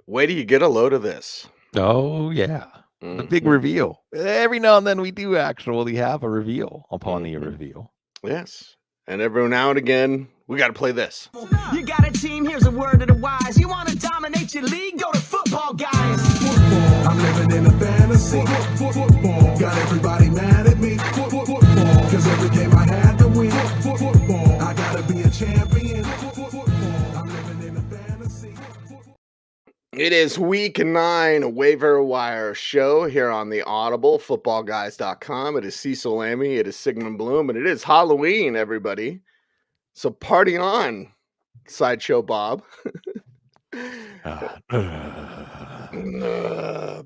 Wait till you get a load of this. Oh, yeah. The big Mhm, reveal. Every now and then we do actually have a reveal upon the mhm. reveal. Yes. And every now and again, we got to play this. You got a team, here's a word to the wise. You want to dominate your league? Go to football, guys. Football, I'm living in a fantasy. Football, got everybody mad at me. Football, cause every game I had to win. Football, I gotta be a champion. Football, I'm living in a fantasy. It is week 9, a waiver wire show here on the Audible, footballguys.com. It is Cecil Lammey, it is Sigmund Bloom, and it is Halloween, everybody. So party on, Sideshow Bob.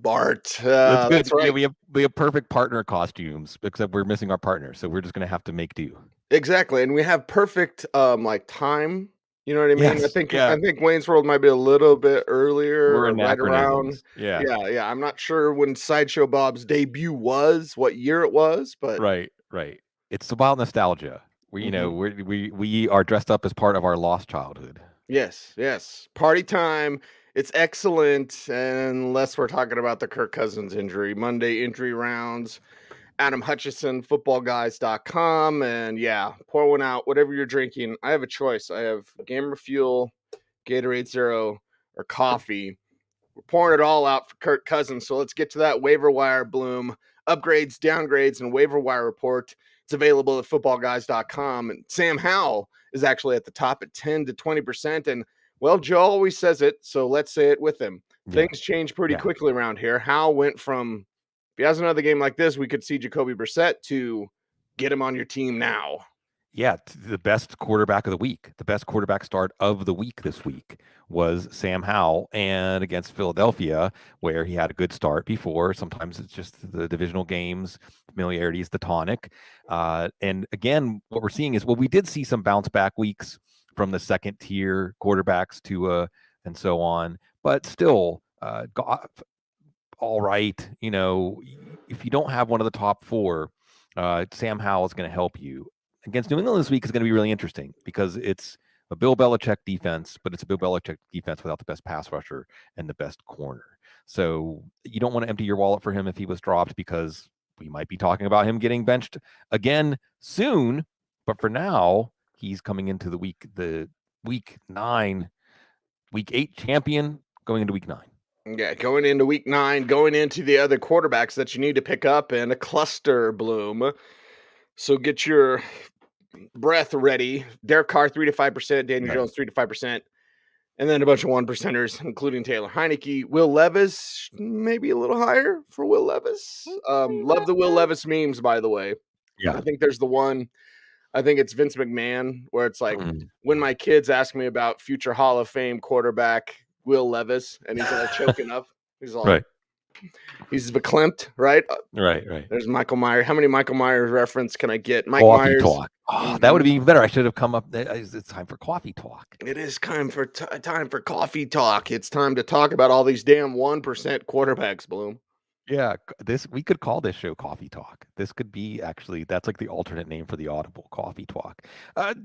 Bart. That's good. That's right. We have perfect partner costumes, except we're missing our partner, so we're just gonna have to make do. Exactly. And we have perfect like time. You know what I mean? Yes. I Yeah. think Wayne's World might be a little bit earlier We're or right around. anachronisms. Yeah. Yeah. I'm not sure when Sideshow Bob's debut was, what year it was, but Right. It's about nostalgia. Mhm. We are dressed up as part of our lost childhood. Yes. Party time. It's excellent. Unless we're talking about the Kirk Cousins injury, Monday injury rounds. Adam Hutchison, footballguys.com. And yeah, pour one out, whatever you're drinking. I have a choice. I have Gamer Fuel, Gatorade Zero, or coffee. We're pouring it all out for Kirk Cousins. So let's get to that waiver wire bloom. Upgrades, downgrades, and waiver wire report. It's available at footballguys.com. And Sam Howell is actually at the top at 10 to 20%. And well, Joe always says it, so let's say it with him. Yeah. Things change pretty quickly around here. Howell went from, if he has another game like this, we could see Jacoby Brissett to get him on your team now. Yeah, the best quarterback of the week, the best quarterback start of the week this week was Sam Howell, and against Philadelphia, where he had a good start before. Sometimes it's just the divisional games, familiarity is the tonic. And again, what we're seeing is, well, we did see some bounce back weeks from the second tier quarterbacks to and so on, but still, all right. If you don't have one of the top 4, Sam Howell is going to help you. Against New England this week is going to be really interesting because it's a Bill Belichick defense, but it's a Bill Belichick defense without the best pass rusher and the best corner. So you don't want to empty your wallet for him if he was dropped, because we might be talking about him getting benched again soon. But for now, he's coming into the week 8 champion going into week 9. Yeah, going into week 9, going into the other quarterbacks that you need to pick up in a cluster bloom. So get your breath ready. Derek Carr, 3 to 5%, Daniel Jones, 3 to 5%, and then a bunch of 1%ers, including Taylor Heineke. Will Levis, maybe a little higher for Will Levis. Love the Will Levis memes, by the way. Yeah. I think there's the one. I think it's Vince McMahon, where it's like, when my kids ask me about future Hall of Fame quarterback Will Levis, and he's all choking up. He's all Right. He's verklempt, right? Right. There's Michael Myers. How many Michael Myers reference can I get? Mike Coffee Myers. talk. Oh, that would have been even better. I should have come up. It's time for coffee talk. It is time for coffee talk. It's time to talk about all these damn 1% quarterbacks, Bloom. Yeah, we could call this show Coffee Talk. This could be actually, that's like the alternate name for the Audible, Coffee Talk.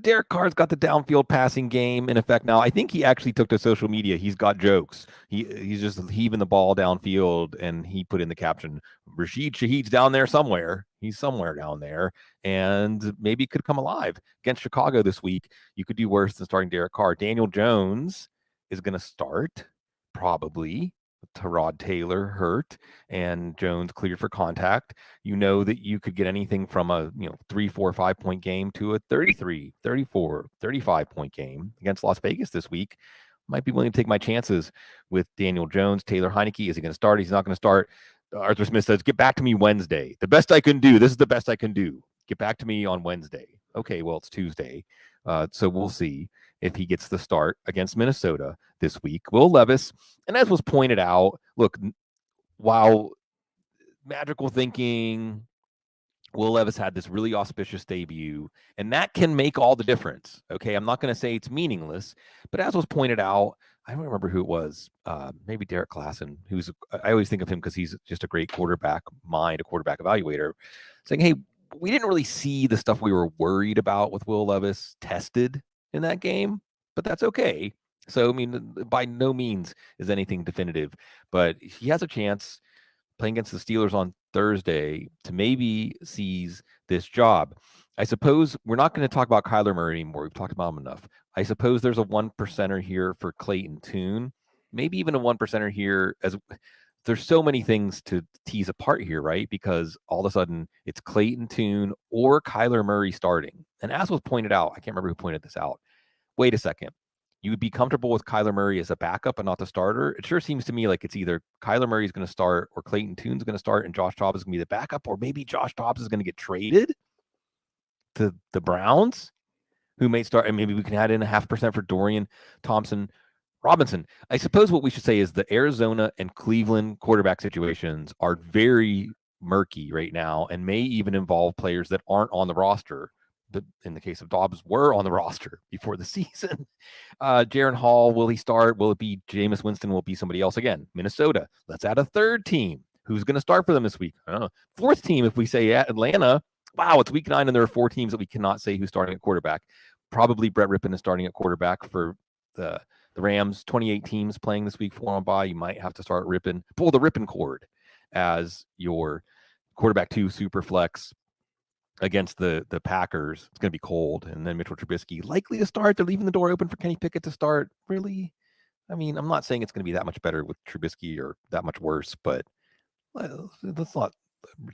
Derek Carr's got the downfield passing game in effect now. I think he actually took to social media. He's got jokes. He's just heaving the ball downfield, and he put in the caption, Rashid Shaheed's down there somewhere. He's somewhere down there, and maybe could come alive. Against Chicago this week, you could do worse than starting Derek Carr. Daniel Jones is going to start, probably. Tyrod Taylor hurt and Jones cleared for contact. You know that you could get anything from a 3, 4, 5-point game to a 33, 34, 35-point game against Las Vegas this week. Might be willing to take my chances with Daniel Jones. Taylor Heineke, is he going to start? He's not going to start. Arthur Smith says, get back to me Wednesday. The best I can do. This is the best I can do. Get back to me on Wednesday. Okay, well, it's Tuesday. So we'll see if he gets the start against Minnesota this week. Will Levis, and as was pointed out, look, while magical thinking, Will Levis had this really auspicious debut, and that can make all the difference. Okay, I'm not going to say it's meaningless, but as was pointed out, I don't remember who it was, maybe Derek Klassen, I always think of him because he's just a great quarterback mind, a quarterback evaluator, saying, hey, we didn't really see the stuff we were worried about with Will Levis tested in that game, but that's okay. So, I mean, by no means is anything definitive, but he has a chance playing against the Steelers on Thursday to maybe seize this job. I suppose we're not going to talk about Kyler Murray anymore. We've talked about him enough. I suppose there's a 1%er here for Clayton Tune, maybe even a 1%er here. As there's so many things to tease apart here, right? Because all of a sudden it's Clayton Tune or Kyler Murray starting. And as was pointed out, I can't remember who pointed this out. Wait a second. You would be comfortable with Kyler Murray as a backup and not the starter. It sure seems to me like it's either Kyler Murray is going to start or Clayton Tune's going to start and Josh Dobbs is going to be the backup, or maybe Josh Dobbs is going to get traded to the Browns, who may start, and maybe we can add in 0.5% for Dorian Thompson Robinson. I suppose what we should say is the Arizona and Cleveland quarterback situations are very murky right now and may even involve players that aren't on the roster. But in the case of Dobbs, were on the roster before the season. Jaron Hall, will he start? Will it be Jameis Winston? Will it be somebody else again? Minnesota, let's add a third team. Who's going to start for them this week? I don't know. Fourth team, if we say Atlanta. Wow, it's week 9 and there are 4 teams that we cannot say who's starting at quarterback. Probably Brett Rippon is starting at quarterback for the Rams. 28 teams playing this week, 4 on bye. You might have to start Rippon. Pull the Rippon cord as your quarterback 2 super flex against the Packers. It's going to be cold. And then Mitchell Trubisky likely to start. They're leaving the door open for Kenny Pickett to start. Really? I mean, I'm not saying it's going to be that much better with Trubisky or that much worse, but let's not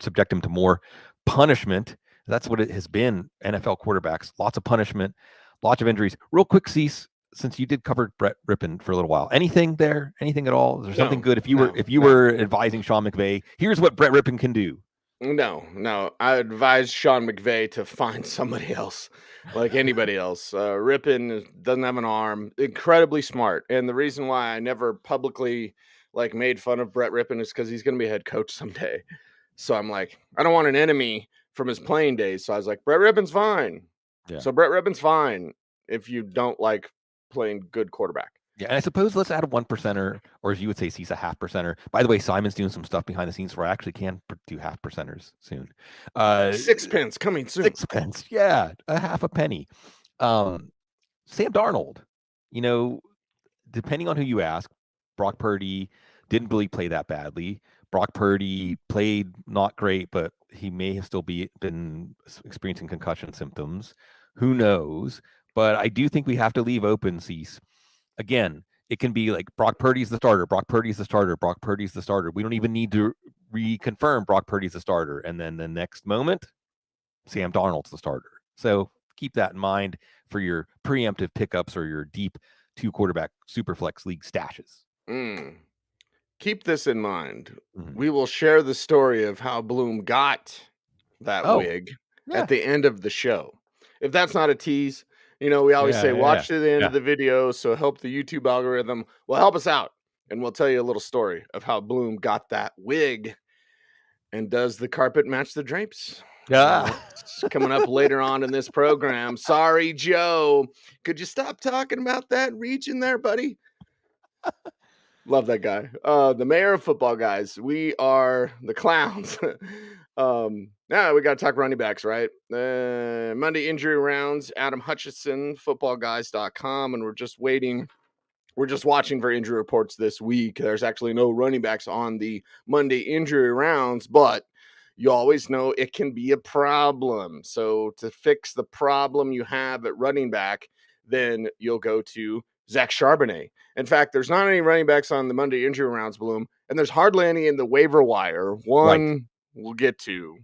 subject him to more punishment. That's what it has been. NFL quarterbacks, lots of punishment, lots of injuries. Real quick, Cease, since you did cover Brett Rippon for a little while, anything there? Anything at all? Is there something good? If you were advising Sean McVay, here's what Brett Rippon can do. No. I advise Sean McVay to find somebody else, like anybody else. Rippon doesn't have an arm. Incredibly smart, and the reason why I never publicly made fun of Brett Rippon is because he's going to be a head coach someday. So I'm like, I don't want an enemy from his playing days. So I was like, Brett Rippon's fine. Yeah. So Brett Rippon's fine if you don't like playing good quarterback. Yeah, and I suppose let's add a 1%er, or as you would say, he's a 0.5%er. By the way, Simon's doing some stuff behind the scenes where I actually can do 0.5%ers soon. 6 pence coming soon. 6 pence, yeah, a half a penny. Sam Darnold, depending on who you ask, Brock Purdy didn't really play that badly. Brock Purdy played not great, but he may have still been experiencing concussion symptoms. Who knows? But I do think we have to leave open, Cease. Again, it can be like Brock Purdy's the starter, Brock Purdy's the starter, Brock Purdy's the starter. We don't even need to reconfirm Brock Purdy's the starter. And then the next moment, Sam Darnold's the starter. So keep that in mind for your preemptive pickups or your deep 2-quarterback superflex league stashes. Keep this in mind. Mm-hmm. We will share the story of how Bloom got that wig at the end of the show. If that's not a tease, we always say watch to the end of the video, so help the YouTube algorithm will help us out. And we'll tell you a little story of how Bloom got that wig. And does the carpet match the drapes? It's coming up later on in this program. Sorry, Joe. Could you stop talking about that region there, buddy? Love that guy. The mayor of football, guys. We are the clowns. Now we got to talk running backs, right? Monday injury rounds, Adam Hutchinson, footballguys.com, and we're just waiting. We're just watching for injury reports this week. There's actually no running backs on the Monday injury rounds, but you always know it can be a problem. So to fix the problem you have at running back, then you'll go to Zach Charbonnet. In fact, there's not any running backs on the Monday injury rounds, Bloom, and there's hardly any in the waiver wire. One we'll get to.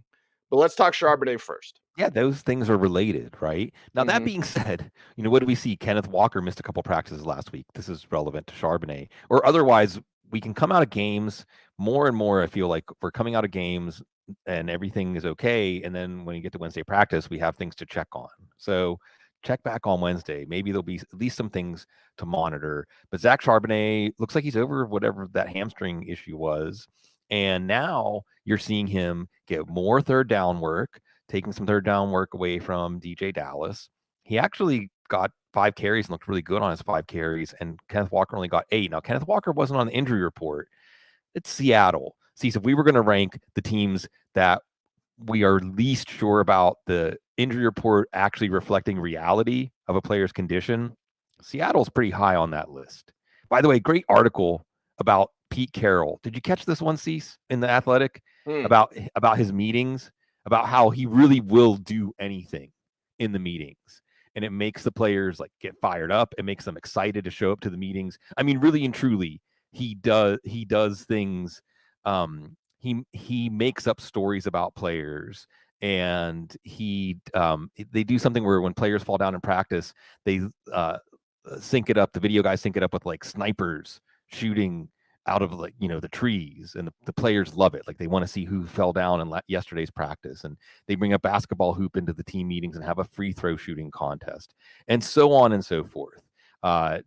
But let's talk Charbonnet first. Yeah, those things are related, right? Now, that being said, what do we see? Kenneth Walker missed a couple practices last week. This is relevant to Charbonnet. Or otherwise, we can come out of games more and more. I feel like we're coming out of games and everything is okay. And then when you get to Wednesday practice, we have things to check on. So check back on Wednesday. Maybe there'll be at least some things to monitor. But Zach Charbonnet looks like he's over whatever that hamstring issue was. And now you're seeing him get more third down work, taking some third down work away from DJ Dallas. He actually got 5 carries and looked really good on his 5 carries, and Kenneth Walker only got 8. Now, Kenneth Walker wasn't on the injury report. It's Seattle. See, so if we were going to rank the teams that we are least sure about the injury report actually reflecting reality of a player's condition, Seattle's pretty high on that list. By the way, great article about Pete Carroll. Did you catch this one, Cease, in The Athletic about his meetings, about how he really will do anything in the meetings, and it makes the players like get fired up. It makes them excited to show up to the meetings. I mean, really and truly, he does things. He makes up stories about players, and they do something where when players fall down in practice, they sync it up. The video guys sync it up with like snipers shooting out of like the trees, and the players love it. Like they want to see who fell down in yesterday's practice, and they bring a basketball hoop into the team meetings and have a free throw shooting contest, and so on and so forth.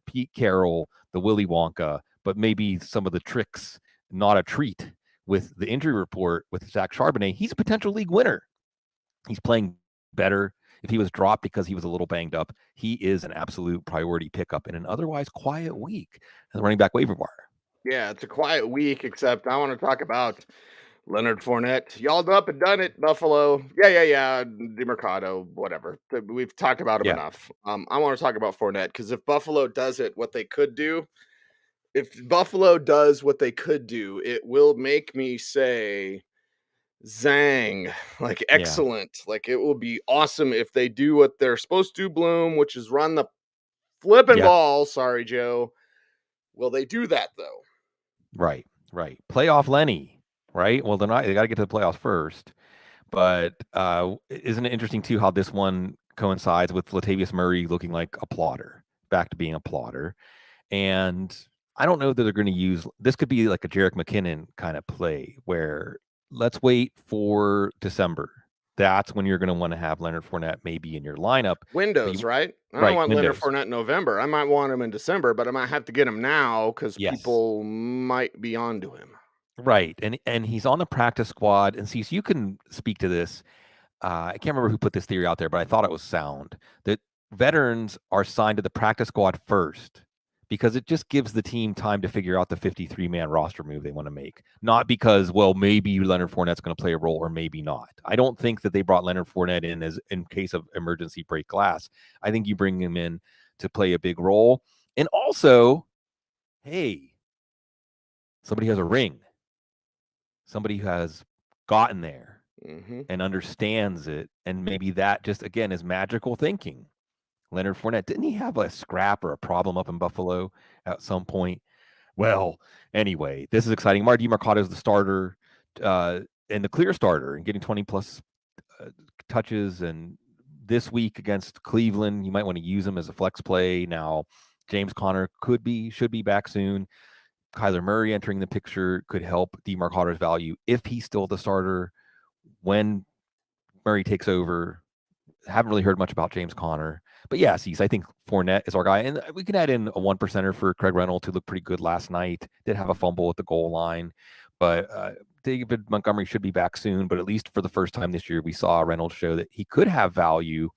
Pete Carroll, the Willy Wonka, but maybe some of the tricks not a treat with the injury report with Zach Charbonnet. He's a potential league winner. He's playing better. If he was dropped because he was a little banged up, he is an absolute priority pickup in an otherwise quiet week in the running back waiver wire. Yeah, it's a quiet week, except I want to talk about Leonard Fournette. Y'all up and done it, Buffalo. Yeah. DeMercado, whatever. We've talked about him enough. I want to talk about Fournette because if Buffalo does it, what they could do, it will make me say, zang, like excellent. Like it will be awesome if they do what they're supposed to, Bloom, which is run the flipping ball. Sorry, Joe. Will they do that though? Right. Playoff Lenny, right? Well, they got to get to the playoffs first. But isn't it interesting too how this one coincides with Latavius Murray looking like a plotter, back to being a plotter, and I don't know that they're going to use this. Could be like a Jerick McKinnon kind of play where let's wait for December. That's when you're going to want to have Leonard Fournette maybe in your lineup. Windows, right? I don't want Leonard Fournette in November. I might want him in December, but I might have to get him now because people might be onto him. Right. And he's on the practice squad. And Cecil, you can speak to this. I can't remember who put this theory out there, but I thought it was sound that veterans are signed to the practice squad first because it just gives the team time to figure out the 53-man roster move they want to make. Not because, well, maybe Leonard Fournette's going to play a role or maybe not. I don't think that they brought Leonard Fournette in as in case of emergency break glass. I think you bring him in to play a big role. And also, hey, somebody has a ring. Somebody who has gotten there and understands it. And maybe that just, again, is magical thinking. Leonard Fournette, didn't he have a scrap or a problem up in Buffalo at some point? Well, anyway, this is exciting. Marty Mercado is the starter and the clear starter and getting 20-plus touches. And this week against Cleveland, you might want to use him as a flex play. Now, James Conner should be back soon. Kyler Murray entering the picture could help DeMarco's value if he's still the starter when Murray takes over. Haven't really heard much about James Conner. But yeah, I think Fournette is our guy. And we can add in a 1%er for Craig Reynolds, who looked pretty good last night. Did have a fumble at the goal line. But David Montgomery should be back soon. But at least for the first time this year, we saw Reynolds show that he could have value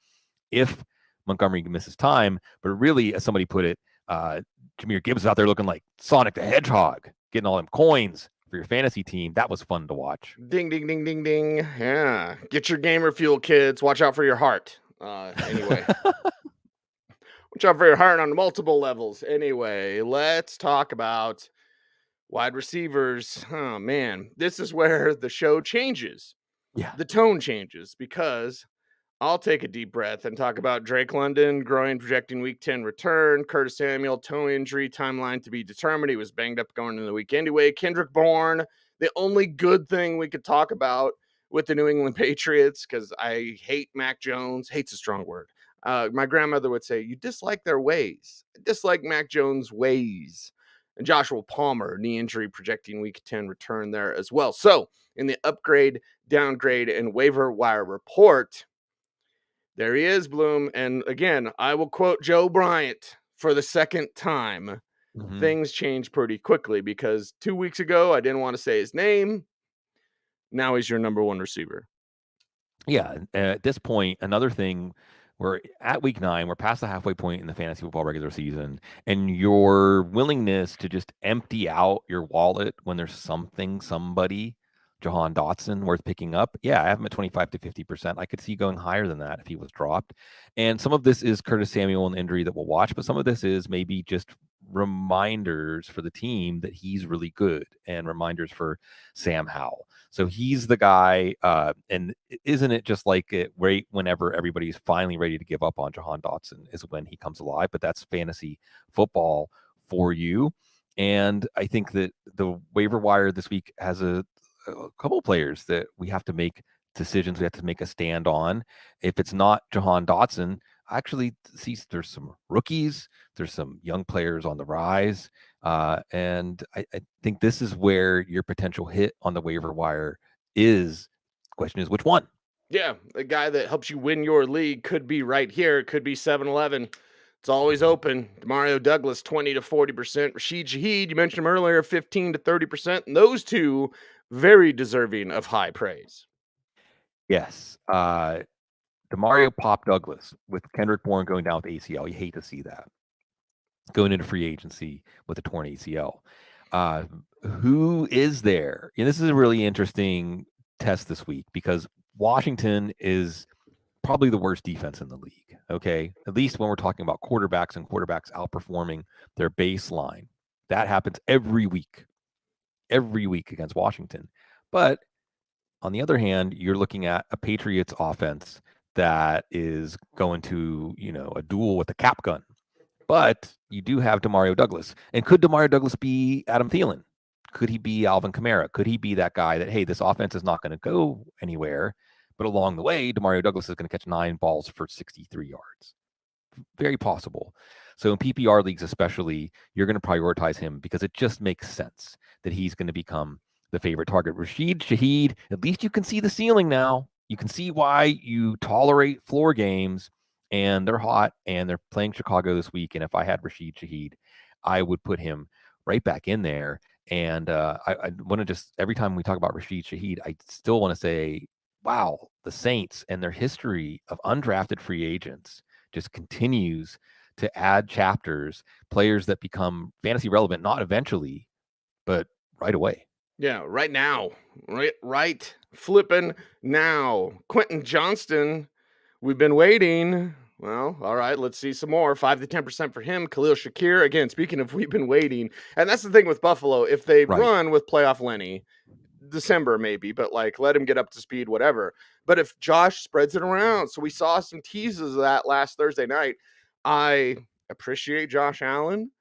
if Montgomery misses time. But really, as somebody put it, Jahmyr Gibbs out there looking like Sonic the Hedgehog, getting all them coins for your fantasy team. That was fun to watch. Ding, ding, ding, ding, ding. Yeah. Get your gamer fuel, kids. Watch out for your heart. Anyway. Watch out for your heart on multiple levels. Anyway, let's talk about wide receivers. Oh, man. This is where the show changes. Yeah. The tone changes because I'll take a deep breath and talk about Drake London, groin projecting week 10 return, Curtis Samuel, toe injury, timeline to be determined. He was banged up going into the week anyway. Kendrick Bourne, the only good thing we could talk about with the New England Patriots, because I hate Mac Jones. Hate's a strong word. My grandmother would say, you dislike their ways. I dislike Mac Jones' ways. And Joshua Palmer, knee injury projecting week 10 return there as well. So in the upgrade, downgrade, and waiver wire report, there he is, Bloom. And again, I will quote Joe Bryant for the second time. Things change pretty quickly because 2 weeks ago, I didn't want to say his name. Now he's your number one receiver. Yeah. At this point, another thing, we're at week 9. We're past the halfway point in the fantasy football regular season. And your willingness to just empty out your wallet when there's somebody Jahan Dotson worth picking up? Yeah, I have him at 25 to 50%. I could see going higher than that if he was dropped. And some of this is Curtis Samuel and injury that we'll watch, but some of this is maybe just reminders for the team that he's really good and reminders for Sam Howell. So he's the guy. And isn't it just like it right whenever everybody's finally ready to give up on Jahan Dotson is when he comes alive? But that's fantasy football for you. And I think that the waiver wire this week has a couple players that we have to make decisions. We have to make a stand on. If it's not Jahan Dotson, I actually see there's some rookies, there's some young players on the rise. And I think this is where your potential hit on the waiver wire is. Question is, which one? Yeah, the guy that helps you win your league could be right here. It could be 7-Eleven. It's always open. Demario Douglas, 20 to 40%. Rashid Shaheed, you mentioned him earlier, 15 to 30%. And those two, very deserving of high praise. Yes. Demario Pop Douglas with Kendrick Bourne going down with ACL. You hate to see that. Going into free agency with a torn ACL. Who is there? And this is a really interesting test this week because Washington is probably the worst defense in the league. Okay. At least when we're talking about quarterbacks and quarterbacks outperforming their baseline. That happens every week against Washington. But on the other hand, you're looking at a Patriots offense that is going to, a duel with a cap gun. But you do have Demario Douglas. And could Demario Douglas be Adam Thielen? Could he be Alvin Kamara? Could he be that guy that, hey, this offense is not going to go anywhere, but along the way, Demario Douglas is going to catch 9 balls for 63 yards? Very possible. So in PPR leagues especially, you're going to prioritize him because it just makes sense that he's going to become the favorite target. Rashid Shaheed, at least you can see the ceiling now. You can see why you tolerate floor games, and they're hot, and they're playing Chicago this week. And if I had Rashid Shaheed, I would put him right back in there. And I want to just, every time we talk about Rashid Shaheed, I still want to say, wow, the Saints and their history of undrafted free agents just continues to add chapters, players that become fantasy relevant, not eventually, but right away. Yeah, right now. Right flipping now. Quentin Johnston, we've been waiting. Well, all right, let's see some more. 5 to 10% for him. Khalil Shakir, again, speaking of we've been waiting. And that's the thing with Buffalo. If they run with playoff Lenny, December maybe, but like let him get up to speed, whatever. But if Josh spreads it around, so we saw some teases of that last Thursday night. I appreciate Josh Allen.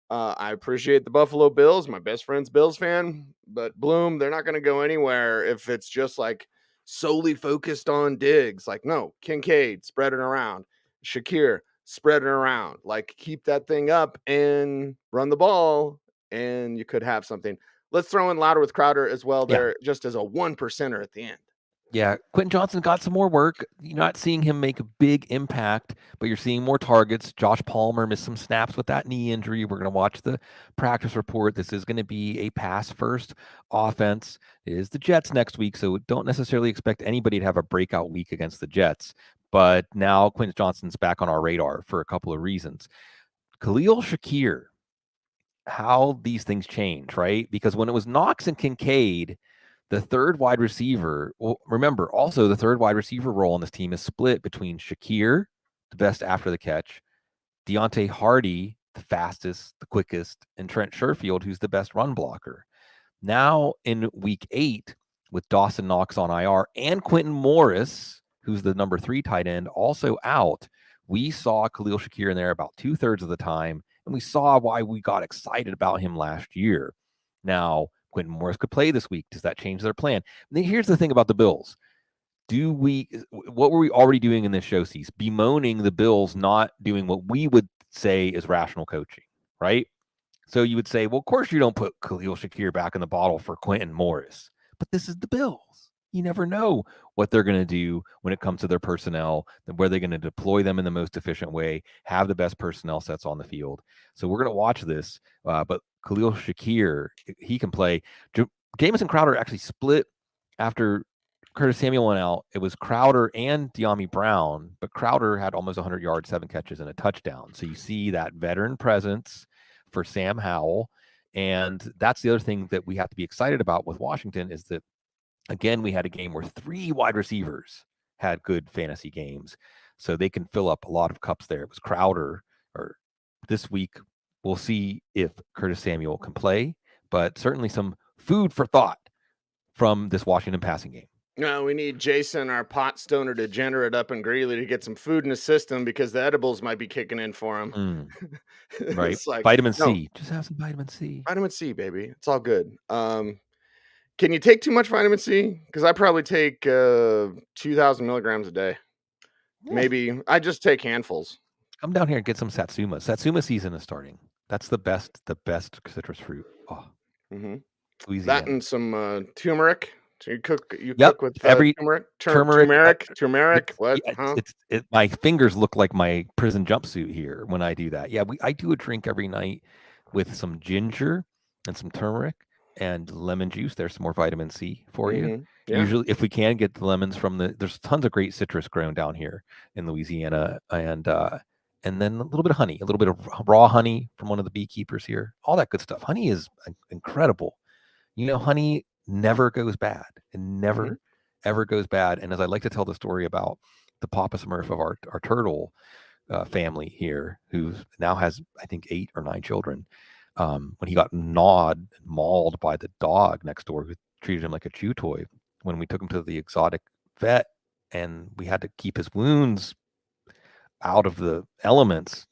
I appreciate the Buffalo Bills. My best friend's Bills fan, but Bloom, they're not going to go anywhere if it's just like solely focused on Diggs. Like, no, Kincaid, spread it around. Shakir, spread it around. Like, keep that thing up and run the ball, and you could have something. Let's throw in Louder with Crowder as well there, just as a 1%er at the end. Yeah, Quentin Johnson got some more work. You're not seeing him make a big impact, but you're seeing more targets. Josh Palmer missed some snaps with that knee injury. We're going to watch the practice report. This is going to be a pass-first offense. It is the Jets next week, so don't necessarily expect anybody to have a breakout week against the Jets. But now Quentin Johnson's back on our radar for a couple of reasons. Khalil Shakir, how these things change, right? Because when it was Knox and Kincaid, the third wide receiver, well, remember, also the third wide receiver role on this team is split between Shakir, the best after the catch, Deontay Hardy, the fastest, the quickest, and Trent Sherfield, who's the best run blocker. Now in week 8, with Dawson Knox on IR and Quentin Morris, who's the number 3 tight end, also out, we saw Khalil Shakir in there about 2/3 of the time, and we saw why we got excited about him last year. Now, Quentin Morris could play this week. Does that change their plan? And then here's the thing about the Bills. What were we already doing in this show, Cease? Bemoaning the Bills not doing what we would say is rational coaching, right? So you would say, well, of course you don't put Khalil Shakir back in the bottle for Quentin Morris. But this is the Bills. You never know what they're going to do when it comes to their personnel, where they're going to deploy them in the most efficient way, have the best personnel sets on the field. So we're going to watch this. But Khalil Shakir, he can play. Jamison Crowder actually split after Curtis Samuel went out. It was Crowder and De'Ami Brown, but Crowder had almost 100 yards, 7 catches, and a touchdown. So you see that veteran presence for Sam Howell. And that's the other thing that we have to be excited about with Washington is that Again, we had a game where 3 wide receivers had good fantasy games, so they can fill up a lot of cups there. It was Crowder, or this week we'll see if Curtis Samuel can play, but certainly some food for thought from this Washington passing game. No, we need Jason, our pot stoner degenerate up in Greeley, to get some food in his system because the edibles might be kicking in for him. Right. It's like, Vitamin no, C. Just have some vitamin C. vitamin C, baby. It's all good. Can you take too much vitamin C? Because I probably take 2,000 milligrams a day. Yeah. Maybe I just take handfuls. Come down here and get some Satsuma. Satsuma season is starting. That's the best citrus fruit. Oh, That Louisiana. and some turmeric. So you cook with turmeric. Turmeric. What? My fingers look like my prison jumpsuit here when I do that. Yeah, I do a drink every night with some ginger and some turmeric and lemon juice. There's some more vitamin C for you. Yeah. Usually, if we can get the lemons there's tons of great citrus grown down here in Louisiana, and then a little bit of honey, a little bit of raw honey from one of the beekeepers here. All that good stuff. Honey is incredible. Honey never goes bad. It never, ever goes bad. And as I like to tell the story about the Papa Smurf of our turtle family here, who now has, I think, 8 or 9 children, when he got mauled by the dog next door who treated him like a chew toy, when we took him to the exotic vet and we had to keep his wounds out of the elements,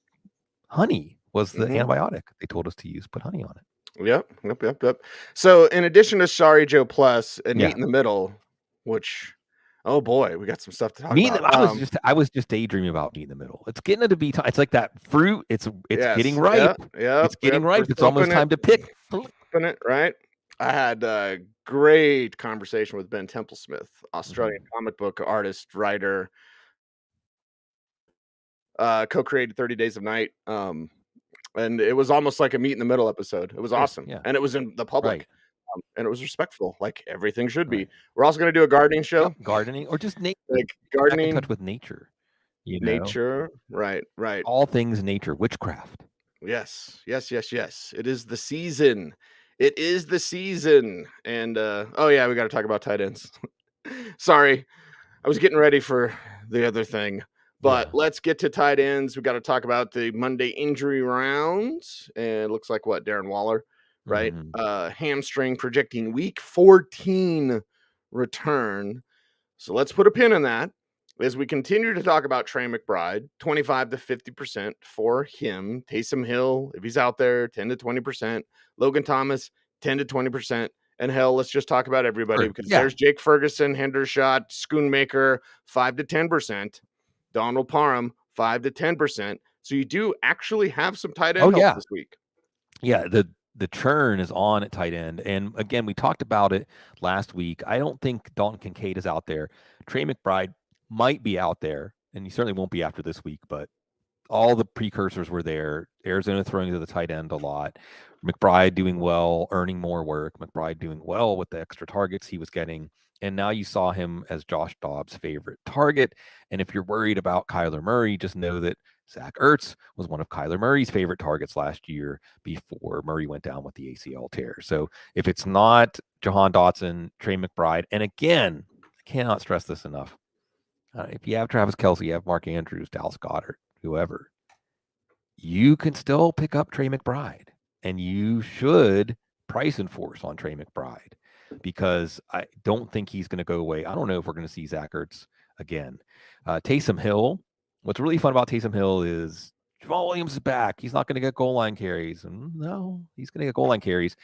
honey was the antibiotic they told us to use. Put honey on it. Yep. So in addition to Sorry Joe Plus and Meet in the Middle, which, oh boy, we got some stuff to talk about. I was just daydreaming about Meet in the Middle. It's getting to be time. It's like that fruit. It's getting ripe. It's getting ripe. It's almost time to pick. It, right? I had a great conversation with Ben Templesmith, Australian comic book artist, writer, co-created 30 Days of Night. And it was almost like a Meet in the Middle episode. It was awesome. Yeah. And it was in the public. And it was respectful, like everything should be. We're also going to do a gardening show. Gardening or just nature. Like gardening. Back in touch with nature. Nature. Right. All things nature. Witchcraft. Yes. It is the season. And we got to talk about tight ends. Sorry. I was getting ready for the other thing. But let's get to tight ends. We got to talk about the Monday injury rounds. And it looks like Darren Waller, right? Hamstring, projecting week 14 return. So let's put a pin in that as we continue to talk about Trey McBride, 25 to 50% for him. Taysom Hill, if he's out there, 10 to 20%. Logan Thomas, 10 to 20%. And hell, let's just talk about everybody because there's Jake Ferguson, Hendershot, Schoonmaker, 5 to 10%. Donald Parham, 5 to 10%. So you do actually have some tight end help this week. Yeah, the churn is on at tight end. And again, we talked about it last week. I don't think Dalton Kincaid is out there. Trey McBride might be out there, and he certainly won't be after this week, but all the precursors were there. Arizona throwing to the tight end a lot. McBride doing well, earning more work. McBride doing well with the extra targets he was getting. And now you saw him as Josh Dobbs' favorite target. And if you're worried about Kyler Murray, just know that Zach Ertz was one of Kyler Murray's favorite targets last year before Murray went down with the ACL tear. So if it's not Jahan Dotson, Trey McBride, and again, I cannot stress this enough. If you have Travis Kelce, you have Mark Andrews, Dallas Goedert, whoever, you can still pick up Trey McBride. And you should price enforce on Trey McBride because I don't think he's going to go away. I don't know if we're going to see Zach Ertz again. Taysom Hill, what's really fun about Taysom Hill is Jamal Williams is back. He's not going to get goal line carries. No, he's going to get goal line carries.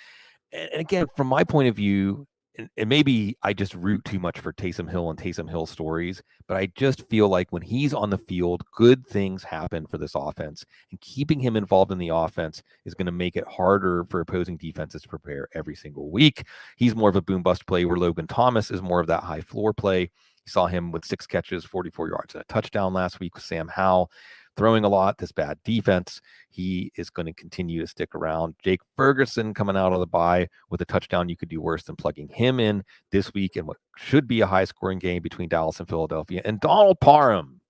And again, from my point of view, and maybe I just root too much for Taysom Hill and Taysom Hill stories, but I just feel like when he's on the field, good things happen for this offense, and keeping him involved in the offense is going to make it harder for opposing defenses to prepare every single week. He's more of a boom bust play where Logan Thomas is more of that high floor play. You saw him with 6 catches, 44 yards, and a touchdown last week with Sam Howell. Throwing a lot, this bad defense, he is going to continue to stick around. Jake Ferguson coming out of the bye with a touchdown. You could do worse than plugging him in this week in what should be a high-scoring game between Dallas and Philadelphia. And Donald Parham,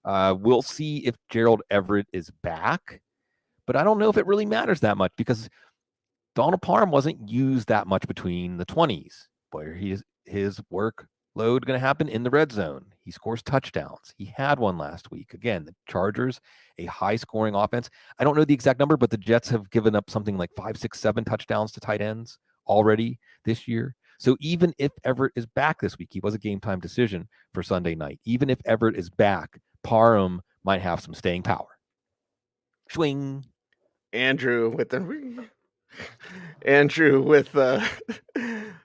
we'll see if Gerald Everett is back, but I don't know if it really matters that much because Donald Parham wasn't used that much between the 20s, where he his workload going to happen in the red zone? He scores touchdowns. He had one last week. Again, the Chargers, a high-scoring offense. I don't know the exact number, but the Jets have given up something like 5, 6, 7 touchdowns to tight ends already this year. So even if Everett is back this week, he was a game-time decision for Sunday night. Even if Everett is back, Parham might have some staying power. Swing. Andrew with the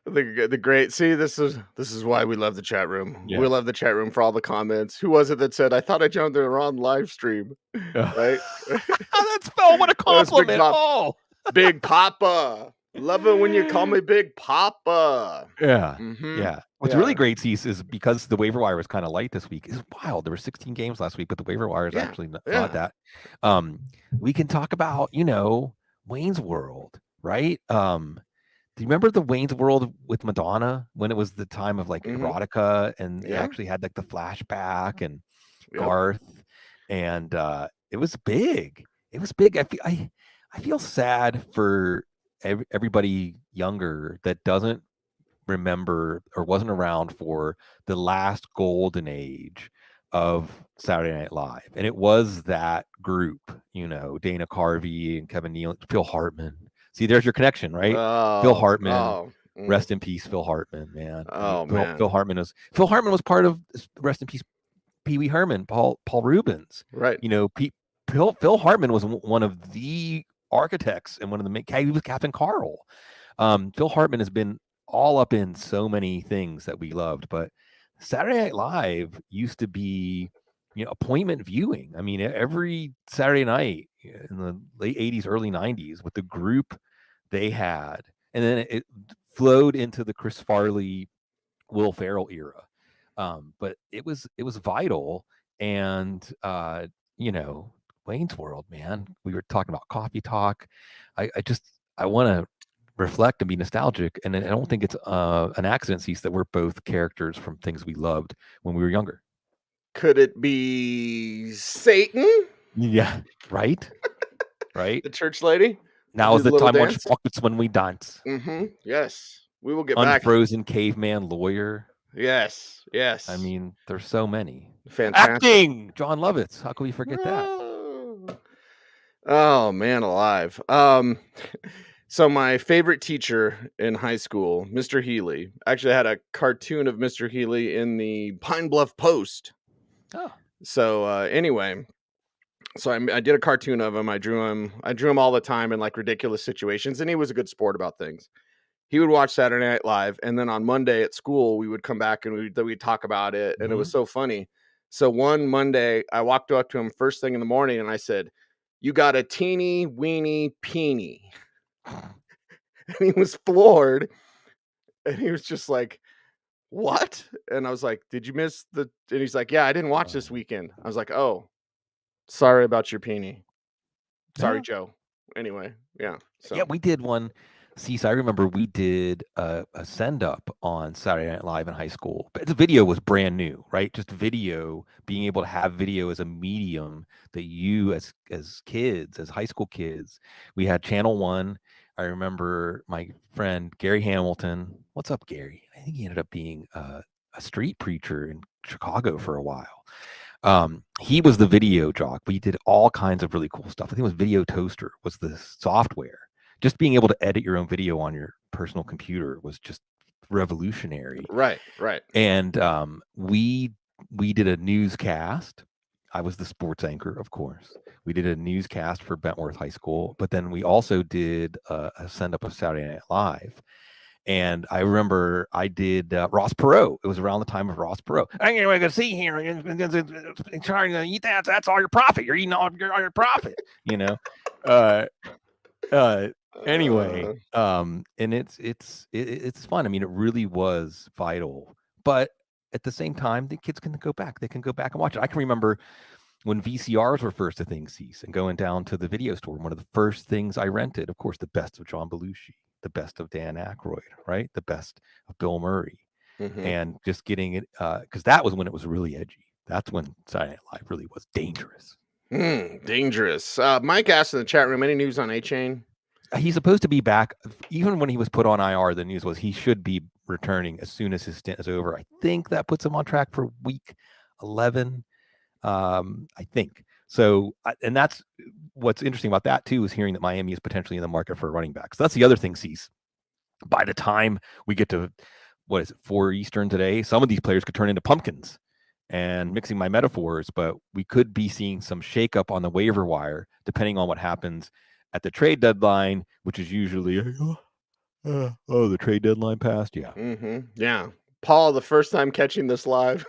the great. See, this is why we love the chat room. Yeah. We love the chat room for all the comments. Who was it that said, "I thought I joined the wrong live stream"? Right? That's Phil. What a compliment! Oh, Big Papa. Love it when you call me Big Papa. Yeah. Mhm. Yeah. What's really great, Cecil, is because the waiver wire was kind of light this week. It's wild. There were 16 games last week, but the waiver wire is actually not that. We can talk about, Wayne's World, right? Do you remember the Wayne's World with Madonna when it was the time of like erotica and it actually had like the flashback and Garth and it was big. It was big. I feel sad for everybody younger that doesn't remember or wasn't around for the last golden age of Saturday Night Live. And it was that group, Dana Carvey and Kevin Nealon, Phil Hartman. See, there's your connection, right? Phil Hartman. Rest in peace, Phil Hartman, man. Man. Phil Hartman was part of rest in peace, Pee Wee Herman, Paul Rubens. Right. Phil Hartman was one of the architects and one of the he was Captain Carl. Phil Hartman has been all up in so many things that we loved, but Saturday Night Live used to be, appointment viewing. I mean, every Saturday night in the late 80s, early 90s with the group they had, and then it flowed into the Chris Farley, Will Ferrell era. But it was vital, and Wayne's World, man. We were talking about coffee talk. I want to reflect and be nostalgic, and I don't think it's an accident, Cease, that we're both characters from things we loved when we were younger. Could it be Satan? Yeah, right. Right. The church lady. Now is the time when pockets when we dance. Yes, we will get back. Unfrozen caveman lawyer. Yes. I mean, there's so many. Fantastic. Acting, John Lovitz. How can we forget that? Oh man, alive. So my favorite teacher in high school, Mr. Healy, actually had a cartoon of Mr. Healy in the Pine Bluff Post. Oh. So anyway, I did a cartoon of him. I drew him all the time in like ridiculous situations, and he was a good sport about things. He would watch Saturday Night Live, and then on Monday at school, we would come back and we'd talk about it, and it was so funny. So one Monday, I walked up to him first thing in the morning, and I said, "You got a teeny weeny peeny." And he was floored, and he was just like, "What?" And I was like, "Did you miss the?" And he's like, "Yeah, I didn't watch this weekend." I was like, "Oh, sorry about your peeny. Sorry, Joe." Anyway, yeah. So. Yeah, we did one. Cease, I remember we did a send up on Saturday Night Live in high school, but the video was brand new, right? Just video, being able to have video as a medium that you as kids, as high school kids, we had Channel 1. I remember my friend Gary Hamilton. What's up, Gary? I think he ended up being a street preacher in Chicago for a while. He was the video jock. We did all kinds of really cool stuff. I think it was Video Toaster was the software. Just being able to edit your own video on your personal computer was just revolutionary. Right. And we did a newscast. I was the sports anchor, of course. We did a newscast for Bentworth High School, but then we also did a send up of Saturday Night Live. And I remember I did Ross Perot. It was around the time of Ross Perot. I'm going to see here. Trying to eat that. That's all your profit. You're eating all your profit. Anyway, and it's fun. I mean, it really was vital. But at the same time, the kids can go back. They can go back and watch it. I can remember when VCRs were first a thing, Cease, and going down to the video store. One of the first things I rented, of course, the best of John Belushi, the best of Dan Aykroyd, right? The best of Bill Murray. And just getting it, because that was when it was really edgy. That's when Saturday Night Live really was dangerous. Dangerous. Mike asked in the chat room, any news on A-Chain? He's supposed to be back. Even when he was put on IR, the news was he should be returning as soon as his stint is over. I think that puts him on track for week 11. I think so. And that's what's interesting about that too, is hearing that Miami is potentially in the market for a running back. So that's the other thing, Cease. By the time we get to, 4 Eastern today, some of these players could turn into pumpkins, and mixing my metaphors, but we could be seeing some shakeup on the waiver wire, depending on what happens at the trade deadline, which is usually, the trade deadline passed. Yeah. Yeah. Paul, the first time catching this live.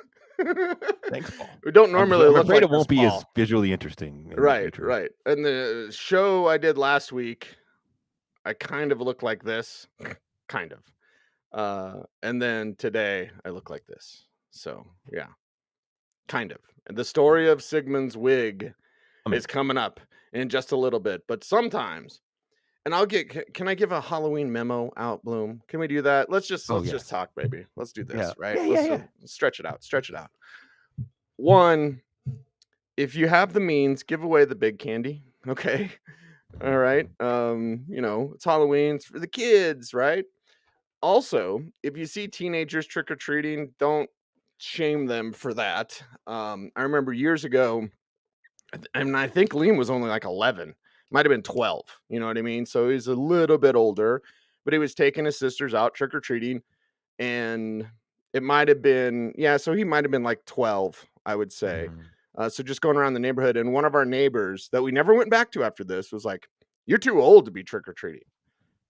Thanks, Paul. We don't normally I'm look afraid like it won't this, be Paul. as visually interesting. In Right, the future. right. And the show I did last week, I kind of look like this. Kind of. And then today I look like this. So yeah. Kind of. And the story of Sigmund's wig is coming up in just a little bit. But sometimes, and can I give a Halloween memo out, Bloom? Can we do that? Let's just talk, baby. Let's do this, right? Let's stretch it out. 1, if you have the means, give away the big candy. Okay. All right. It's Halloween, it's for the kids, right? Also, if you see teenagers trick-or-treating, don't shame them for that. I remember years ago, and I think Liam was only like 11, might have been 12. You know what I mean? So he's a little bit older, but he was taking his sisters out trick-or-treating, and it might have been, so he might have been like 12, I would say. So just going around the neighborhood, and one of our neighbors that we never went back to after this was like, "You're too old to be trick-or-treating."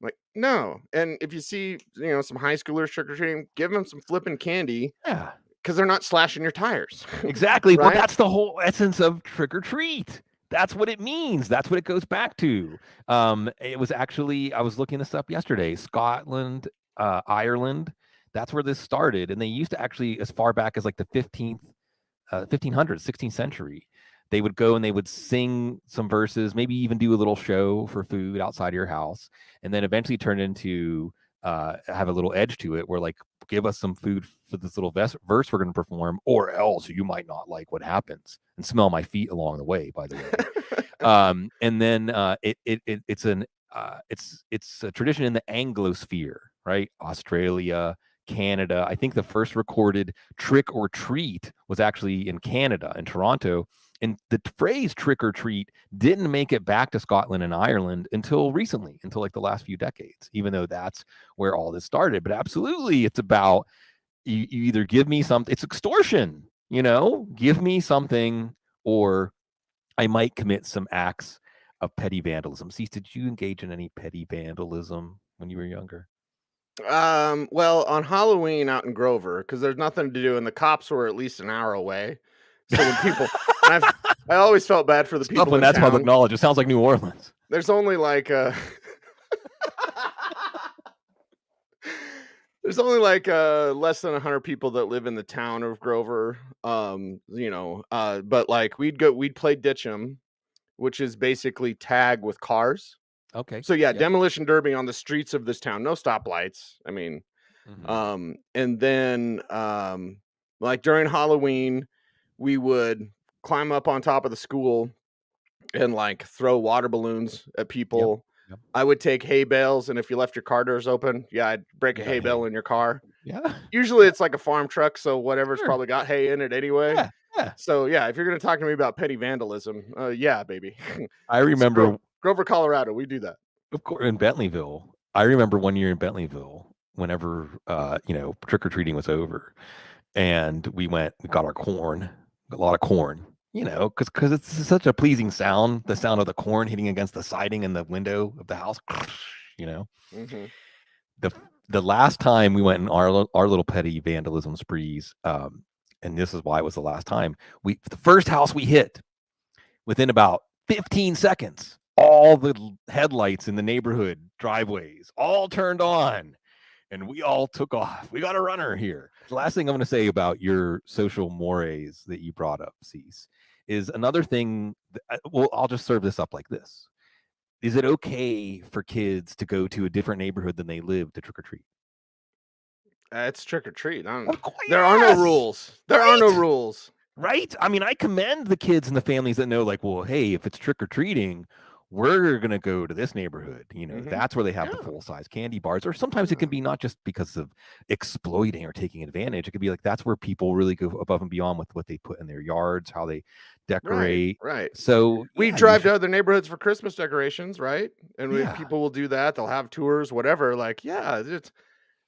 Like, no. And if you see, some high schoolers trick-or-treating, give them some flipping candy. Yeah. Because they're not slashing your tires. Exactly. Right? But that's the whole essence of trick or treat. That's what it means. That's what it goes back to. It was actually, I was looking this up yesterday, Scotland, Ireland. That's where this started. And they used to actually, as far back as like the 1500s, 16th century, they would go and they would sing some verses, maybe even do a little show for food outside of your house, and then eventually turn into have a little edge to it where, like, give us some food for this little verse we're going to perform, or else you might not like what happens, and smell my feet along the way, by the way. And then it's a tradition in the Anglosphere, right? Australia, Canada. I think the first recorded trick or treat was actually in Canada, in Toronto. And the phrase trick or treat didn't make it back to Scotland and Ireland until recently, until like the last few decades, even though that's where all this started. But absolutely, it's about you either give me something, it's extortion, give me something, or I might commit some acts of petty vandalism. See, did you engage in any petty vandalism when you were younger? Well, on Halloween out in Grover, because there's nothing to do, and the cops were at least an hour away. So when people, I always felt bad for the people when in that's town. public knowledge. It sounds like New Orleans. There's only like there's only like less than 100 people that live in the town of Grover. But like we'd play ditch 'em, which is basically tag with cars. Okay. So demolition derby on the streets of this town. No stoplights. I mean, and then like during Halloween, we would climb up on top of the school and like throw water balloons at people. Yep. I would take hay bales, and if you left your car doors open, I'd break a hay bale in your car. Yeah. Usually it's like a farm truck, so whatever's probably got hay in it anyway. Yeah. So if you're gonna talk to me about petty vandalism, baby. I remember Grover, Colorado, we do that. Of course, in Bentleyville. I remember one year in Bentleyville, whenever trick or treating was over, and we got our corn, a lot of corn, because it's such a pleasing sound, the sound of the corn hitting against the siding in the window of the house, The last time we went in our little petty vandalism sprees, and this is why it was the last time, the first house we hit, within about 15 seconds, all the headlights in the neighborhood driveways all turned on, and we all took off. We got a runner here. The last thing I'm going to say about your social mores that you brought up, Cease, is another thing. I'll just serve this up like this. Is it okay for kids to go to a different neighborhood than they live to trick or treat? It's trick or treat. There are no rules. There are no rules. Right? I mean, I commend the kids and the families that know, like, well, hey, if it's trick or treating, we're going to go to this neighborhood. That's where they have the Yeah. full-size candy bars. Or sometimes it can be not just because of exploiting or taking advantage. It could be like that's where people really go above and beyond with what they put in their yards, how they decorate. Right. So We yeah, drive to other neighborhoods for Christmas decorations, right? And Yeah. people will do that. They'll have tours, whatever. Like, yeah,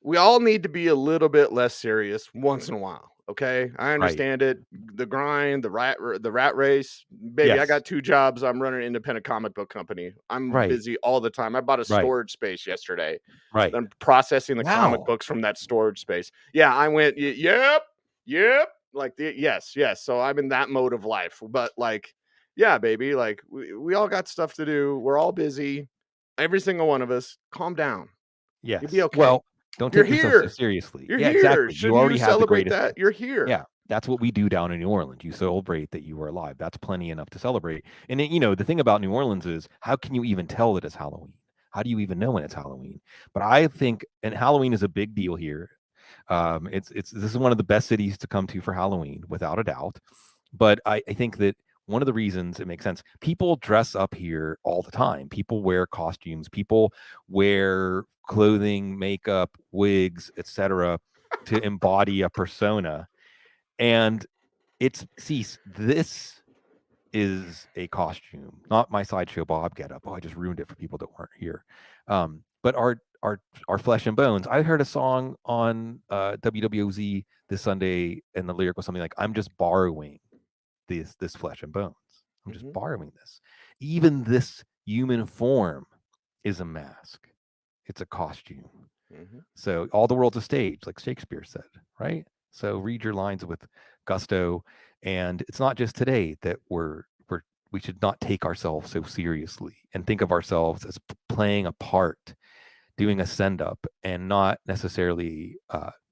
we all need to be a little bit less serious once in a while. Okay, I understand it. The grind, the rat race, baby. I Yes. got 2 jobs. I'm running an independent comic book company. I'm busy all the time. I bought a storage space yesterday. I'm processing the comic books from that storage space. Yeah, I went. Yep. Like yes. So I'm in that mode of life. But like, yeah, baby. Like we all got stuff to do. We're all busy. Every single one of us. Calm down. Yes. You'll be okay. Well, don't take yourself so seriously. You're yeah, here. exactly. Shouldn't you already have the celebrate greatest that? You're here. Yeah, that's what we do down in New Orleans. You celebrate that you were alive. That's plenty enough to celebrate. And then, the thing about New Orleans is, how can you even tell that it's Halloween? How do you even know when it's Halloween? But I think, and Halloween is a big deal here. This is one of the best cities to come to for Halloween, without a doubt. But I think that one of the reasons it makes sense, people dress up here all the time. People wear costumes. People wear clothing, makeup, wigs, etc., to embody a persona. And this is a costume, not my Sideshow Bob getup. Oh, I just ruined it for people that weren't here. But our flesh and bones. I heard a song on WWOZ this Sunday, and the lyric was something like, "I'm just borrowing this flesh and bones. I'm just borrowing this. Even this human form is a mask. It's a costume. So all the world's a stage, like Shakespeare said, right? So read your lines with gusto. And it's not just today that we should not take ourselves so seriously and think of ourselves as playing a part, doing a send-up, and not necessarily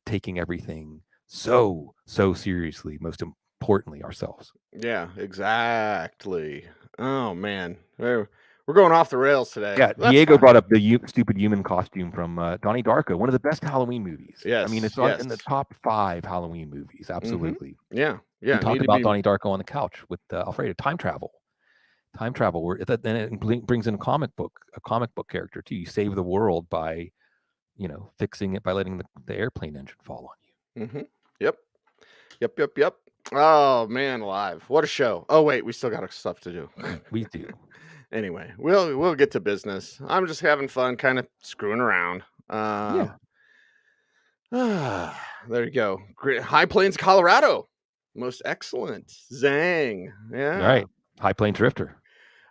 taking everything so seriously, most importantly ourselves. Yeah, exactly. Oh man, we're going off the rails today. Yeah, That's Diego fine. brought up the stupid human costume from Donnie Darko, one of the best Halloween movies. Yes, I mean, it's in the top 5 Halloween movies. Absolutely. Yeah. We talked about Donnie Darko on the couch with Alfredo. Time travel, where then it brings in a comic book character too. You save the world by, fixing it by letting the airplane engine fall on you. Yep. Oh man, alive! What a show! Oh wait, we still got stuff to do. We do. Anyway, we'll get to business. I'm just having fun, kind of screwing around. Yeah. There you go. Great. High Plains, Colorado. Most excellent. Zang. Yeah. All right. High Plains Drifter.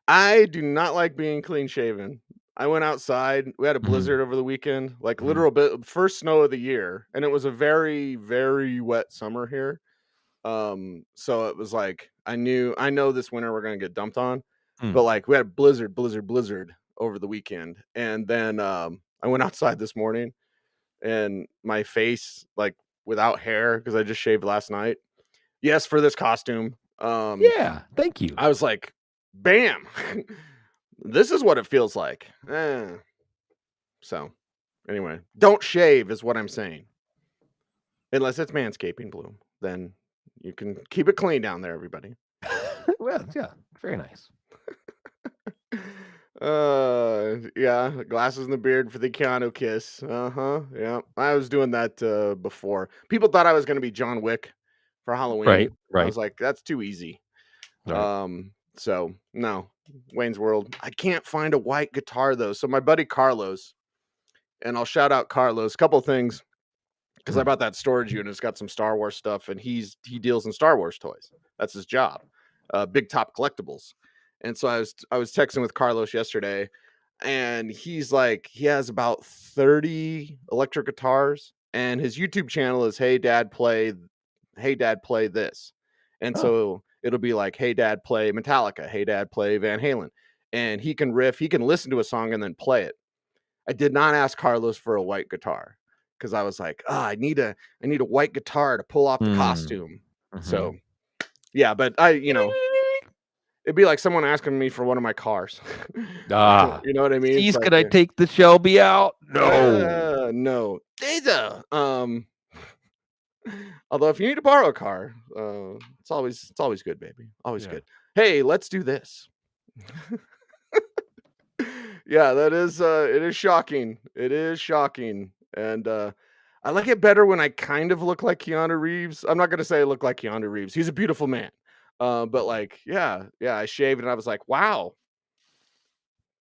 I do not like being clean shaven. I went outside. We had a blizzard over the weekend, like literal first snow of the year, and it was a very, very wet summer here. So it was like I know this winter we're gonna get dumped on, but like we had blizzard over the weekend, and then I went outside this morning, and my face like without hair because I just shaved last night. Yes, for this costume. Yeah, thank you. I was like, bam. This is what it feels like. So, anyway, don't shave is what I'm saying. Unless it's manscaping bloom, then you can keep it clean down there, everybody. Well, yeah, very nice. Yeah, glasses and the beard for the Keanu kiss. Yeah, I was doing that before. People thought I was going to be John Wick for Halloween. Right. I was like, that's too easy. Right. So no, Wayne's World. I can't find a white guitar though. So my buddy Carlos, and I'll shout out Carlos. Couple things, because I bought that storage unit. It's got some Star Wars stuff, and he deals in Star Wars toys. That's his job. Big Top Collectibles. And so I was texting with Carlos yesterday, and he's like, he has about 30 electric guitars, and his YouTube channel is Hey Dad Play this. And so it'll be like, hey Dad, play Metallica, hey Dad, play Van Halen. And he can riff, he can listen to a song and then play it. I did not ask Carlos for a white guitar because I was like, I need a white guitar to pull off the costume. So yeah, but it'd be like someone asking me for one of my cars. You know what I mean? Please, could I take the Shelby out? No. No. Data. Although if you need to borrow a car, it's always good, baby. Always good. Hey, let's do this. Yeah, that is it is shocking. It is shocking. And I like it better when I kind of look like Keanu Reeves. I'm not gonna say I look like Keanu Reeves. He's a beautiful man. But like, yeah, I shaved and I was like, wow,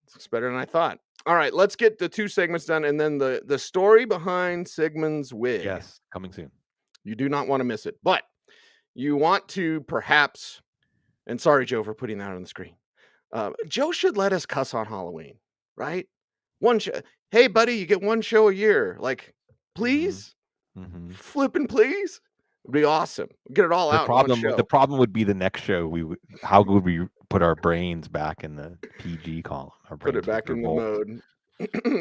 this looks better than I thought. All right, let's get the 2 segments done and then the story behind Sigmund's wig. Yes, coming soon. You do not want to miss it. But you want to perhaps, and sorry, Joe, for putting that on the screen. Joe should let us cuss on Halloween, right? One show. Hey, buddy, you get 1 show a year. Like, please, flipping, please. It'd be awesome. Get it all out in one show. The problem would be the next show. How would we put our brains back in the PG column? Put it back in the mode.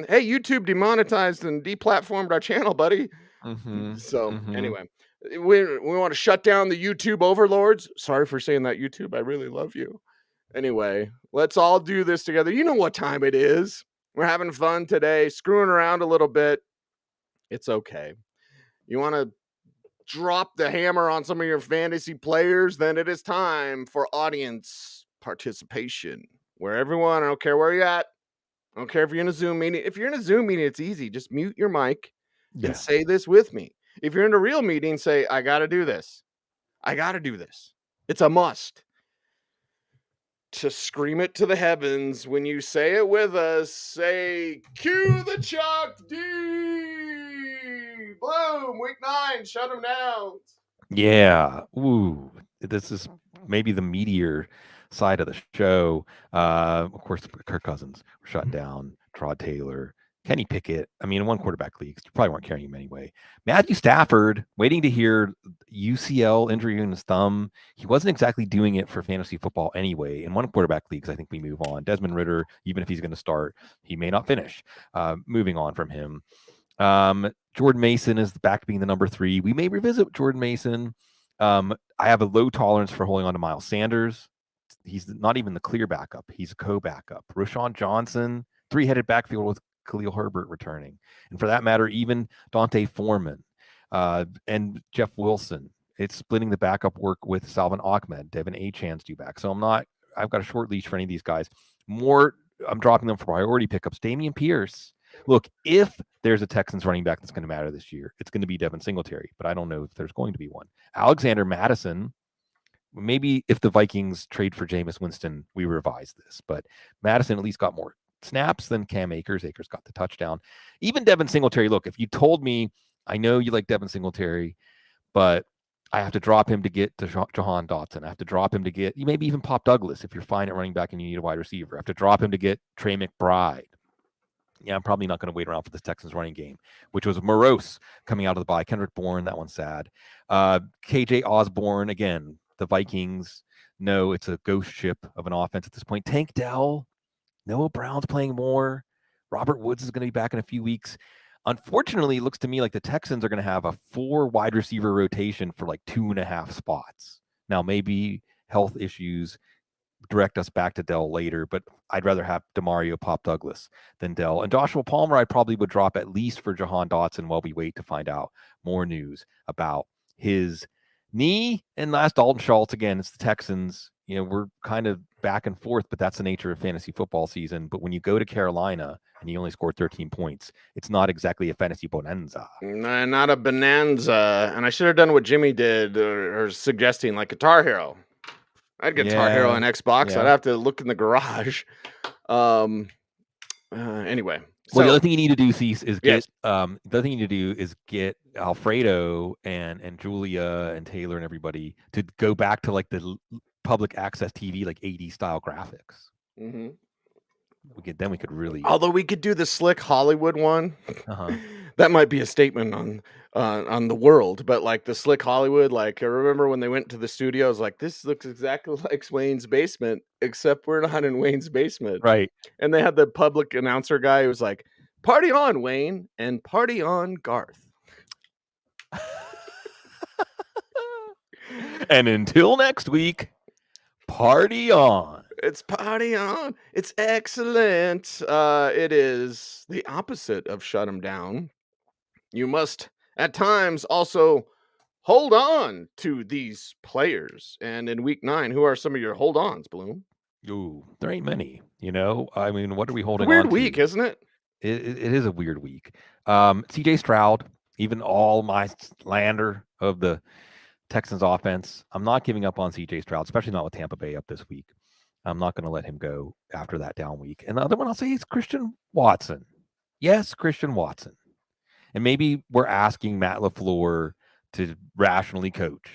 Hey, YouTube demonetized and deplatformed our channel, buddy. So anyway, we want to shut down the YouTube overlords. Sorry for saying that, YouTube. I really love you. Anyway, let's all do this together. You know what time it is. We're having fun today, screwing around a little bit. It's okay. You want to drop the hammer on some of your fantasy players, then it is time for audience participation. Where everyone, I don't care where you're at, I don't care if you're in a Zoom meeting. If you're in a Zoom meeting, it's easy. Just mute your mic and say this with me. If you're in a real meeting, say, I got to do this. I got to do this. It's a must. To scream it to the heavens. When you say it with us, say, cue the Chuck D. Boom. Week 9. Shut them down. Yeah. Ooh. This is maybe the meteor side of the show. Of course, Kirk Cousins were shut down. Trod Taylor, Kenny Pickett. I mean, in 1 quarterback leagues, you probably weren't carrying him anyway. Matthew Stafford, waiting to hear UCL injury in his thumb. He wasn't exactly doing it for fantasy football anyway. In 1 quarterback leagues, I think we move on. Desmond Ridder, even if he's going to start, he may not finish. Moving on from him. Jordan Mason is back to being the number 3. We may revisit Jordan Mason. I have a low tolerance for holding on to Miles Sanders. He's not even the clear backup. He's a co-backup. Rashawn Johnson, 3-headed backfield with Khalil Herbert returning. And for that matter, even Dante Foreman and Jeff Wilson. It's splitting the backup work with Salvin Ahmed, Devin Achan's due back. So I've got a short leash for any of these guys. I'm dropping them for priority pickups. Dameon Pierce. Look, if there's a Texans running back that's going to matter this year, it's going to be Devin Singletary, but I don't know if there's going to be one. Alexander Madison, maybe if the Vikings trade for Jameis Winston, we revise this, but Madison at least got more snaps than Cam Akers. Akers got the touchdown. Even Devin Singletary, look, if you told me, I know you like Devin Singletary, but I have to drop him to get to Jahan Dotson. I have to drop him to get, maybe even Pop Douglas if you're fine at running back and you need a wide receiver. I have to drop him to get Trey McBride. Yeah, I'm probably not going to wait around for this Texans running game, which was morose coming out of the bye. Kendrick Bourne, that one's sad. KJ Osborne, again, the Vikings know it's a ghost ship of an offense at this point. Tank Dell, Noah Brown's playing more. Robert Woods is going to be back in a few weeks. Unfortunately, it looks to me like the Texans are going to have a 4 wide receiver rotation for like 2.5 spots. Now, maybe health issues direct us back to Dell later, but I'd rather have DeMario Pop Douglas than Dell. And Joshua Palmer, I probably would drop at least for Jahan Dotson while we wait to find out more news about his knee. And last, Dalton Schultz, again, it's the Texans. We're kind of back and forth, but that's the nature of fantasy football season. But when you go to Carolina and you only scored 13 points, it's not exactly a fantasy bonanza. Not a bonanza. And I should have done what Jimmy did or suggesting, like Guitar Hero. I'd get Guitar Hero on Xbox. Yeah. I'd have to look in the garage. Anyway. Well, the other thing you need to do, Cease, is get the other thing you need to do is get Alfredo and Julia and Taylor and everybody to go back to like the public access TV, like 80 style graphics. Mm-hmm. We could really. Although we could do the slick Hollywood one. That might be a statement on the world, but like the slick Hollywood, like I remember when they went to the studios, like this looks exactly like Wayne's basement, except we're not in Wayne's basement. Right. And they had the public announcer guy who was like, "Party on, Wayne, and party on, Garth." And until next week, party on. It's party on. It's excellent. It is the opposite of shut them down. You must at times also hold on to these players. And in week 9, who are some of your hold-ons, Bloom? Ooh, there ain't many. I mean, what are we It's a holding weird on week, to? isn't it? It is a weird week. CJ Stroud, even all my slander of the Texans offense, I'm not giving up on CJ Stroud, especially not with Tampa Bay up this week. I'm not going to let him go after that down week. And the other one I'll say is Christian Watson. Yes, Christian Watson. And maybe we're asking Matt LaFleur to rationally coach.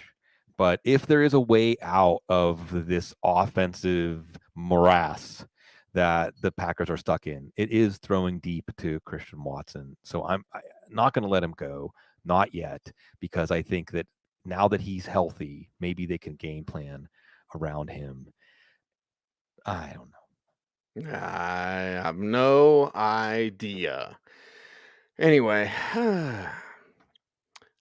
But if there is a way out of this offensive morass that the Packers are stuck in, it is throwing deep to Christian Watson. So I'm not going to let him go, not yet, because I think that now that he's healthy, maybe they can game plan around him. I don't know. I have no idea. Anyway, all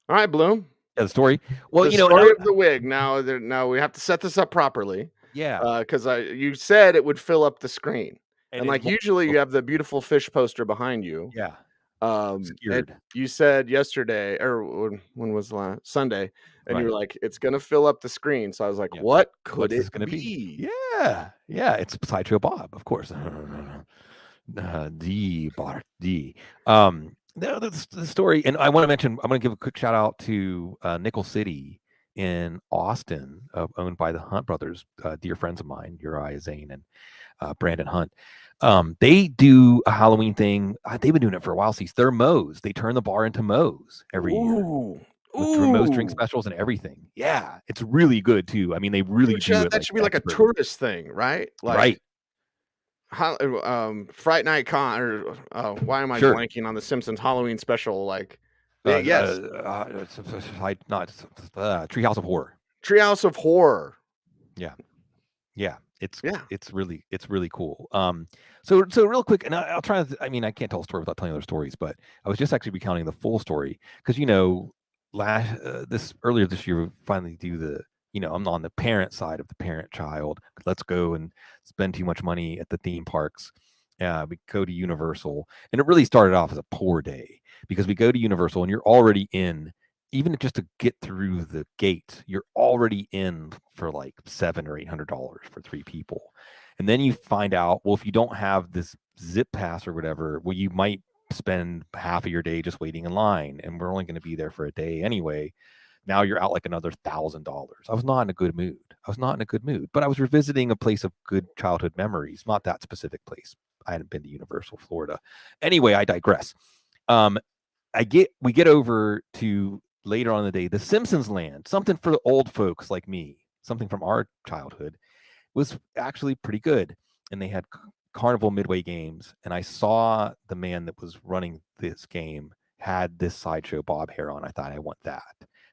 right, Bloom. Yeah, the story. Well, The and story of the wig. Now we have to set this up properly. yeah, Because you said it would fill up the screen, and and it like won't. usually you have the beautiful fish poster behind you. Yeah, And scared. you said yesterday, or when was the last Sunday, and you Right. were like, "It's gonna fill up the screen." So I was like, Yeah. "What could What's it this going to be? be?" Yeah, it's Sideshow Bob, of course. D bar D. No, the story, and I want to mention. I'm going to give a quick shout out to Nickel City in Austin, owned by the Hunt brothers, dear friends of mine, Uriah Zane and Brandon Hunt. They do a Halloween thing. They've been doing it for a while. See, they're Moe's. They turn the bar into Moe's every year Ooh, with Moe's drink ooh. specials and everything. Yeah, it's really good too. I mean, they really Dude, do it that like should be like a expertly. tourist thing, right? Like Right. how Fright Night Con or why am I Sure. blanking on the Simpsons Halloween special? Like, Uh, yes, Treehouse of Horror. Treehouse of Horror. Yeah, yeah. It's Yeah. it's really cool. So real quick, and I'll try to. I mean, I can't tell a story without telling other stories, but I was just actually recounting the full story because earlier this year we finally do the. I'm on the parent side of the parent-child. Let's go and spend too much money at the theme parks. We go to Universal, and it really started off as a poor day because we go to Universal and you're already in, even just to get through the gate, you're already in for like $700 or $800 for 3 people. And then you find out, well, if you don't have this zip pass or whatever, well, you might spend half of your day just waiting in line, and we're only going to be there for a day anyway. Now you're out like another $1,000. I was not in a good mood. But I was revisiting a place of good childhood memories, not that specific place. I hadn't been to Universal Florida. Anyway, I digress. We get over to later on in the day, the Simpsons land, something for the old folks like me, something from our childhood, was actually pretty good. And they had Carnival Midway games, and I saw the man that was running this game had this Sideshow Bob hair on. I thought, I want that.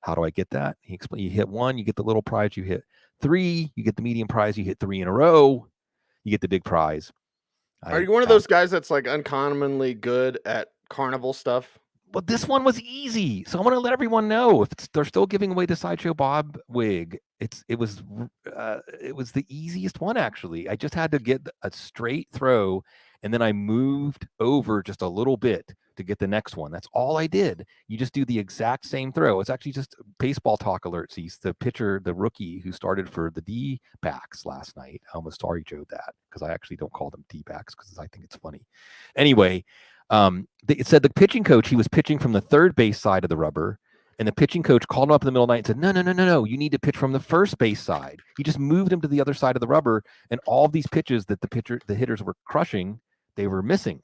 How do I get that? He explained, you hit 1, you get the little prize. You hit 3, you get the medium prize. You hit 3 in a row, you get the big prize. Are you one of those guys that's like uncommonly good at carnival stuff? Well, this one was easy, so I'm going to let everyone know if they're still giving away the Sideshow Bob wig. It was the easiest one actually. I just had to get a straight throw, and then I moved over just a little bit to get the next one. That's all I did. You just do the exact same throw. It's actually just baseball talk alerts. He's the pitcher, the rookie who started for the D-backs last night. I almost sorry Joe that because I actually don't call them D-backs because I think it's funny. Anyway. It said the pitching coach, he was pitching from the third base side of the rubber, and the pitching coach called him up in the middle of the night and said, no, you need to pitch from the first base side. He just moved him to the other side of the rubber, and all of these pitches that the hitters were crushing, they were missing.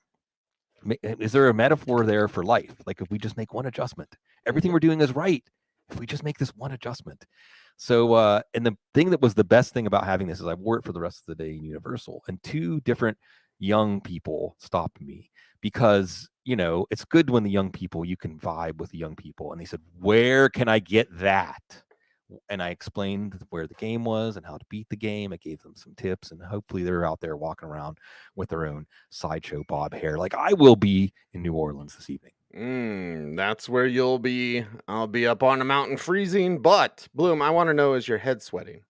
Is there a metaphor there for life? Like if we just make one adjustment, everything we're doing is right. If we just make this one adjustment. So, and the thing that was the best thing about having this is I wore it for the rest of the day in Universal, and 2 different young people stopped me because, it's good when the young people, you can vibe with the young people. And they said, where can I get that? And I explained where the game was and how to beat the game. I gave them some tips, and hopefully they're out there walking around with their own Sideshow Bob hair, like I will be in New Orleans this evening. That's where you'll be. I'll be up on the mountain freezing. But Bloom, I want to know, is your head sweating?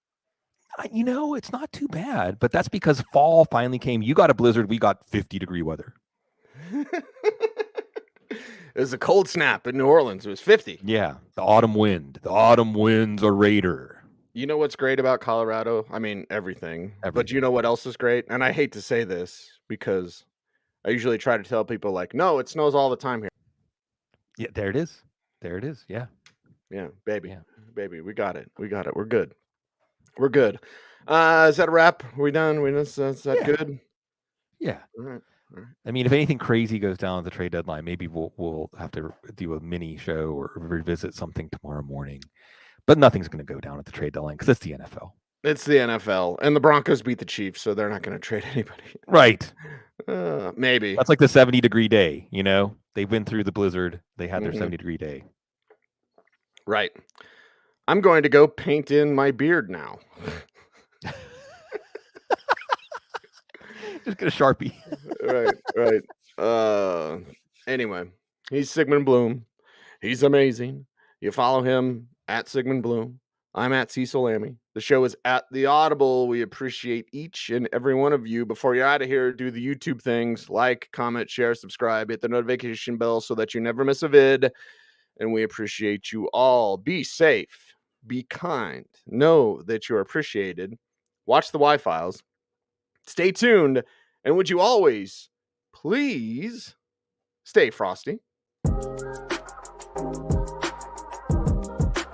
It's not too bad, but that's because fall finally came. You got a blizzard. We got 50-degree weather. It was a cold snap in New Orleans. It was 50. Yeah, the autumn wind. The autumn wind's a raider. You know what's great about Colorado? I mean, everything. But Everything. you know what else is great? And I hate to say this because I usually try to tell people like, no, it snows all the time here. Yeah, there it is. There it is. Yeah. Yeah, baby. Yeah. Baby, we got it. We got it. We're good. We're good. Is that a wrap? Are we done? Is that Yeah. good? Yeah. All right. All right. I mean, if anything crazy goes down at the trade deadline, maybe we'll have to do a mini show or revisit something tomorrow morning. But nothing's going to go down at the trade deadline because it's the NFL. It's the NFL, and the Broncos beat the Chiefs, so they're not going to trade anybody. Right. Maybe. That's like the 70-degree day, you know? They've been through the blizzard. They had their Mhm. 70-degree day. Right. I'm going to go paint in my beard now. Just get a Sharpie. Right. Anyway, he's Sigmund Bloom. He's amazing. You follow him at Sigmund Bloom. I'm at Cecil Lammey. The show is at The Audible. We appreciate each and every one of you. Before you're out of here, do the YouTube things. Like, comment, share, subscribe. Hit the notification bell so that you never miss a vid. And we appreciate you all. Be safe. Be kind. Know that you're appreciated. Watch the Y-Files. Stay tuned. And would you always, please, stay frosty.